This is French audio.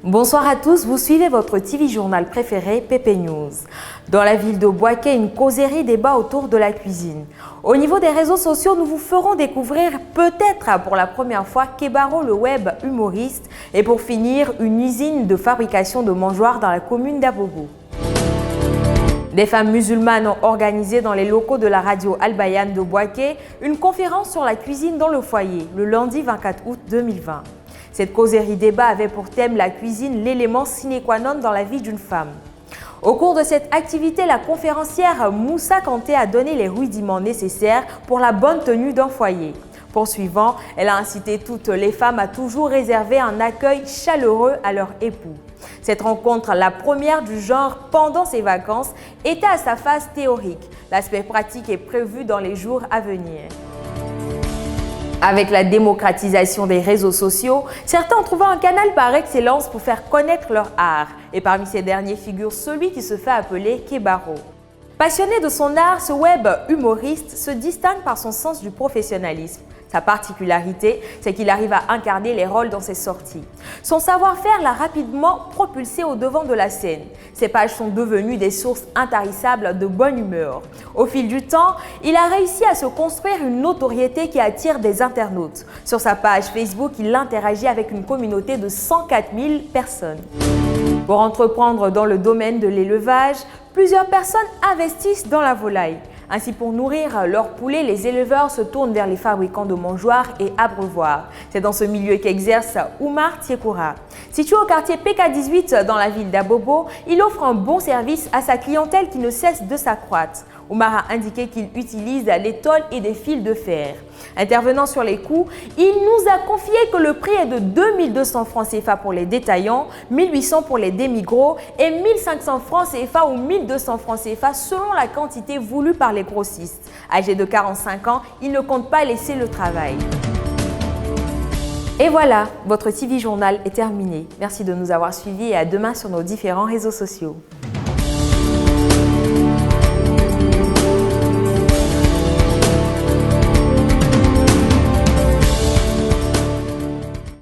Bonsoir à tous, vous suivez votre TV journal préféré, PP News. Dans la ville de Boaké, une causerie débat autour de la cuisine. Au niveau des réseaux sociaux, nous vous ferons découvrir peut-être pour la première fois Kebaro le web humoriste et pour finir, une usine de fabrication de mangeoires dans la commune d'Abobo. Des femmes musulmanes ont organisé dans les locaux de la radio Al-Bayan de Boaké une conférence sur la cuisine dans le foyer le lundi 24 août 2020. Cette causerie débat avait pour thème la cuisine, l'élément sine qua non dans la vie d'une femme. Au cours de cette activité, la conférencière Moussa Kanté a donné les rudiments nécessaires pour la bonne tenue d'un foyer. Poursuivant, elle a incité toutes les femmes à toujours réserver un accueil chaleureux à leur époux. Cette rencontre, la première du genre pendant ces vacances, était à sa phase théorique. L'aspect pratique est prévu dans les jours à venir. Avec la démocratisation des réseaux sociaux, certains ont trouvé un canal par excellence pour faire connaître leur art. Et parmi ces derniers figure celui qui se fait appeler Kebaro. Passionné de son art, ce web humoriste se distingue par son sens du professionnalisme. Sa particularité, c'est qu'il arrive à incarner les rôles dans ses sorties. Son savoir-faire l'a rapidement propulsé au devant de la scène. Ses pages sont devenues des sources intarissables de bonne humeur. Au fil du temps, il a réussi à se construire une notoriété qui attire des internautes. Sur sa page Facebook, il interagit avec une communauté de 104 000 personnes. Pour entreprendre dans le domaine de l'élevage, plusieurs personnes investissent dans la volaille. Ainsi, pour nourrir leurs poulets, les éleveurs se tournent vers les fabricants de mangeoires et abreuvoirs. C'est dans ce milieu qu'exerce Oumar Tiekoura. Situé au quartier PK18 dans la ville d'Abobo, il offre un bon service à sa clientèle qui ne cesse de s'accroître. Oumar a indiqué qu'il utilise des tôles et des fils de fer. Intervenant sur les coûts, il nous a confié que le prix est de 2200 francs CFA pour les détaillants, 1800 pour les demi-gros et 1500 francs CFA ou 1200 francs CFA selon la quantité voulue par les grossistes. Âgé de 45 ans, il ne compte pas laisser le travail. Et voilà, votre TV journal est terminé. Merci de nous avoir suivis et à demain sur nos différents réseaux sociaux.